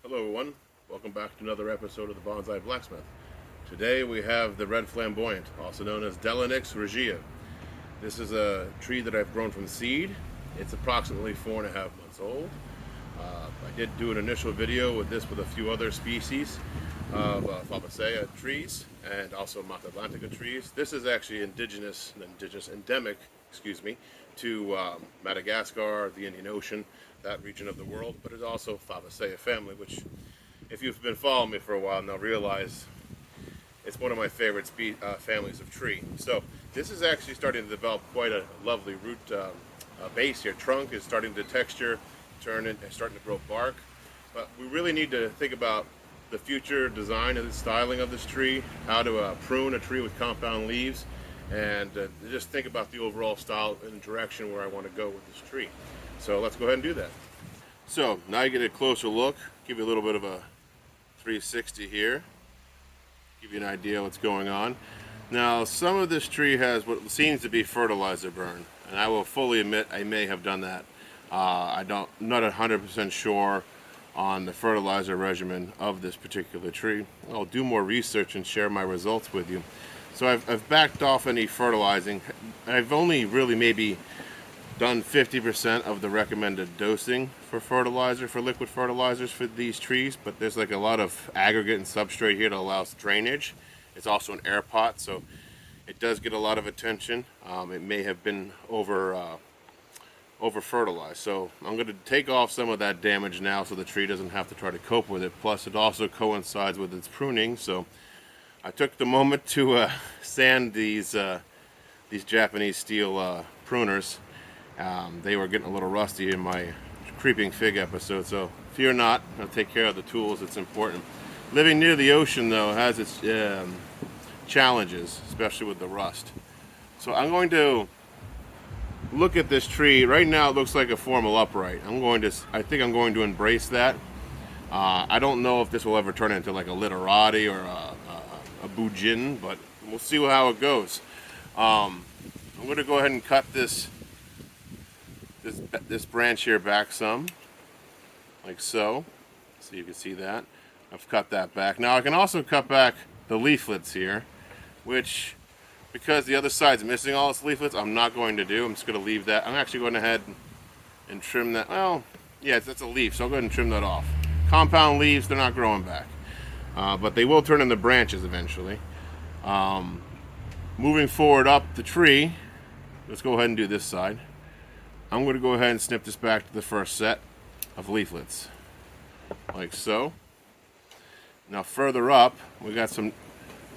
Hello everyone, welcome back to another episode of the Bonsai Blacksmith. Today we have the Red Flamboyant, also known as Delonix regia. This is a tree that I've grown from seed. It's approximately 4.5 months old. I did do an initial video with this with a few other species of Fabaceae trees and also Mata Atlantica trees. This is actually endemic, to Madagascar, the Indian Ocean, that region of the world, but it's also Fabaceae family, which if you've been following me for a while now realize it's one of my favorite families of tree. So this is actually starting to develop quite a lovely root base here. Trunk is starting to texture, starting to grow bark. But we really need to think about the future design and the styling of this tree, how to prune a tree with compound leaves, and just think about the overall style and direction where I want to go with this tree. So let's go ahead and do that. So now you get a closer look, give you a little bit of a 360 here, give you an idea what's going on. Now some of this tree has what seems to be fertilizer burn, and I will fully admit I may have done that. I'm not 100% sure on the fertilizer regimen of this particular tree. I'll do more research and share my results with you. So I've backed off any fertilizing. I've only really maybe done 50% of the recommended dosing for fertilizer, for liquid fertilizers for these trees, but there's like a lot of aggregate and substrate here that allows drainage. It's also an air pot, so it does get a lot of attention. It may have been over fertilized. So I'm going to take off some of that damage now so the tree doesn't have to try to cope with it. Plus it also coincides with its pruning, so I took the moment to sand these Japanese steel pruners. They were getting a little rusty in my creeping fig episode, so fear not, I'll take care of the tools. It's important. Living near the ocean though has its challenges, especially with the rust. So I'm going to look at this tree. Right now it looks like a formal upright. I think I'm going to embrace that. I don't know if this will ever turn into like a literati or a bujin, but we'll see how it goes. I'm going to go ahead and cut this branch here back some, like so you can see that. I've cut that back. Now I can also cut back the leaflets here, which, because the other side's missing all its leaflets, I'm not going to do. I'm just going to leave that. I'm actually going ahead and trim that. Well, yeah, that's a leaf, so I'll go ahead and trim that off. Compound leaves, they're not growing back, but they will turn into branches eventually. Moving forward up the tree, let's go ahead and do this side. I'm going to go ahead and snip this back to the first set of leaflets, like so. Now further up, we got some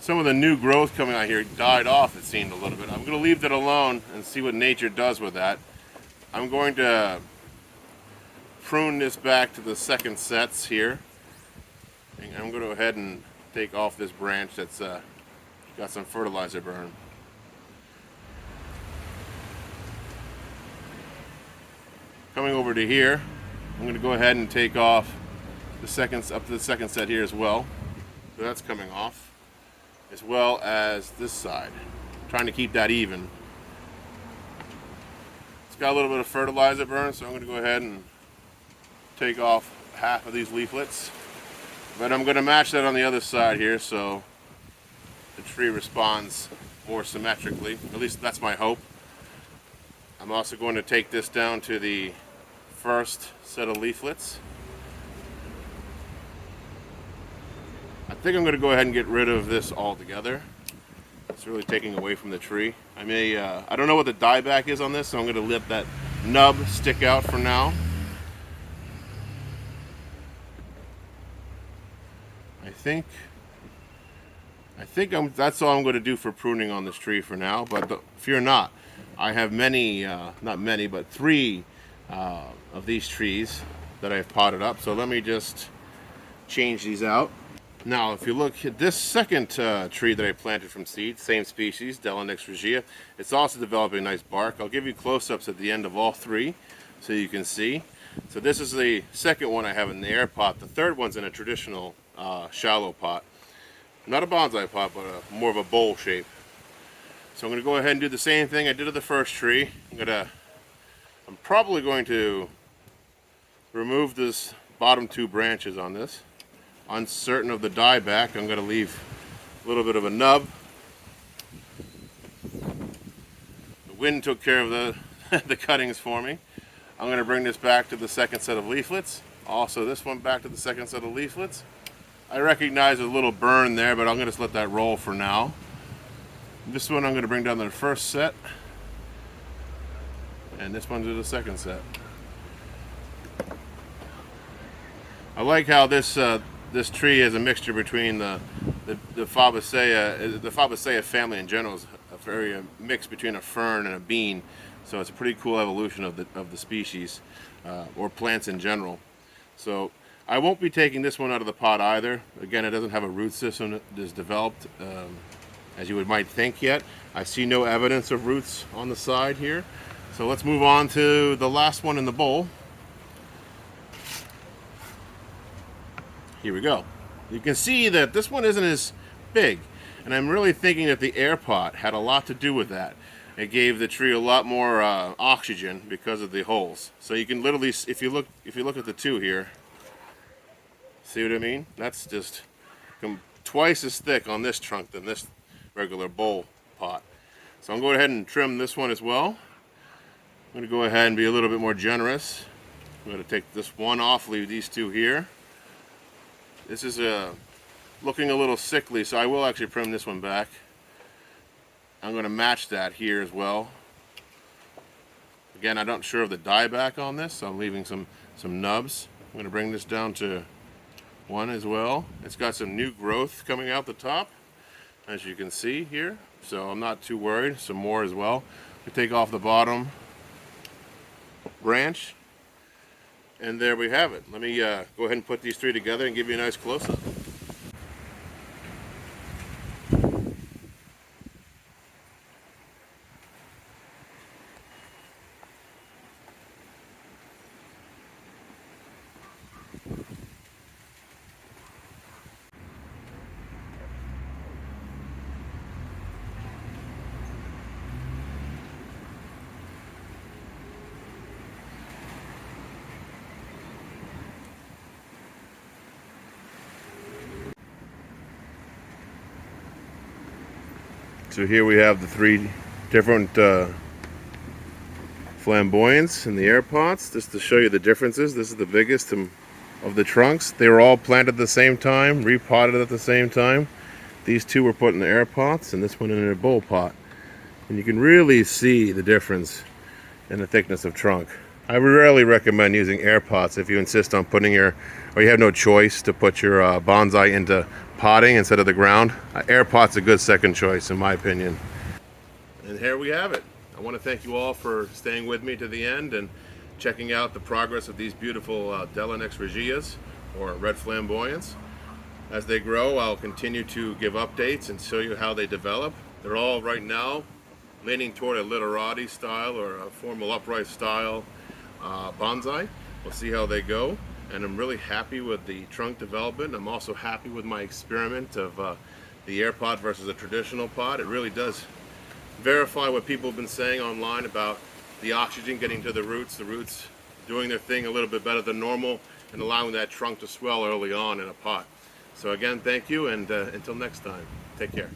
of the new growth coming out here. Died off, it seemed, a little bit. I'm going to leave that alone and see what nature does with that. I'm going to prune this back to the second sets here. And I'm going to go ahead and take off this branch that's got some fertilizer burn. Coming over to here, I'm going to go ahead and take off up to the second set here as well. So that's coming off, as well as this side. I'm trying to keep that even. It's got a little bit of fertilizer burn, so I'm going to go ahead and take off half of these leaflets. But I'm going to match that on the other side here so the tree responds more symmetrically. At least that's my hope. I'm also going to take this down to the first set of leaflets. I think I'm going to go ahead and get rid of this altogether. It's really taking away from the tree. I don't know what the dieback is on this, so I'm going to let that nub stick out for now. I think that's all I'm going to do for pruning on this tree for now, but fear not. I have not many, but 3 of these trees that I've potted up. So let me just change these out. Now, if you look at this second tree that I planted from seed, same species, Delonix regia, it's also developing nice bark. I'll give you close-ups at the end of all 3 so you can see. So this is the second one I have in the air pot. The third one's in a traditional shallow pot. Not a bonsai pot, but more of a bowl shape. So I'm going to go ahead and do the same thing I did to the first tree. I'm probably going to remove this bottom two branches on this. Uncertain of the dieback, I'm going to leave a little bit of a nub. The wind took care of the, the cuttings for me. I'm going to bring this back to the second set of leaflets. Also this one back to the second set of leaflets. I recognize a little burn there, but I'm going to just let that roll for now. This one I'm going to bring down to the first set. And this one to the second set. I like how this this tree is a mixture between the Fabaceae family in general is a very mix between a fern and a bean, so it's a pretty cool evolution of the species or plants in general. So I won't be taking this one out of the pot either. Again, it doesn't have a root system that is developed as you might think yet. I see no evidence of roots on the side here. So let's move on to the last one in the bowl. Here we go. You can see that this one isn't as big, and I'm really thinking that the air pot had a lot to do with that. It gave the tree a lot more oxygen because of the holes. So you can literally, if you look at the two here, see what I mean? That's just twice as thick on this trunk than this regular bowl pot. So I'm going to go ahead and trim this one as well. I'm going to go ahead and be a little bit more generous. I'm going to take this one off, leave these two here. This is looking a little sickly, so I will actually trim this one back. I'm going to match that here as well. Again, I'm not sure of the dieback on this, so I'm leaving some nubs. I'm going to bring this down to one as well. It's got some new growth coming out the top, as you can see here, so I'm not too worried. Some more as well. We take off the bottom branch, and there we have it. Let me go ahead and put these three together and give you a nice close-up. So here we have the three different flamboyants in the air pots, just to show you the differences. This is the biggest of the trunks. They were all planted at the same time, repotted at the same time. These two were put in the air pots and this one in a bowl pot. And you can really see the difference in the thickness of trunk. I rarely recommend using air pots if you insist on putting or you have no choice to put your bonsai into potting instead of the ground. Air pot's a good second choice in my opinion. And here we have it. I want to thank you all for staying with me to the end and checking out the progress of these beautiful Delonix regias or Red Flamboyants. As they grow, I'll continue to give updates and show you how they develop. They're all right now leaning toward a literati style or a formal upright style bonsai. We'll see how they go. And I'm really happy with the trunk development. I'm also happy with my experiment of the air pot versus a traditional pot. It really does verify what people have been saying online about the oxygen getting to the roots doing their thing a little bit better than normal and allowing that trunk to swell early on in a pot. So again, thank you, and until next time, take care.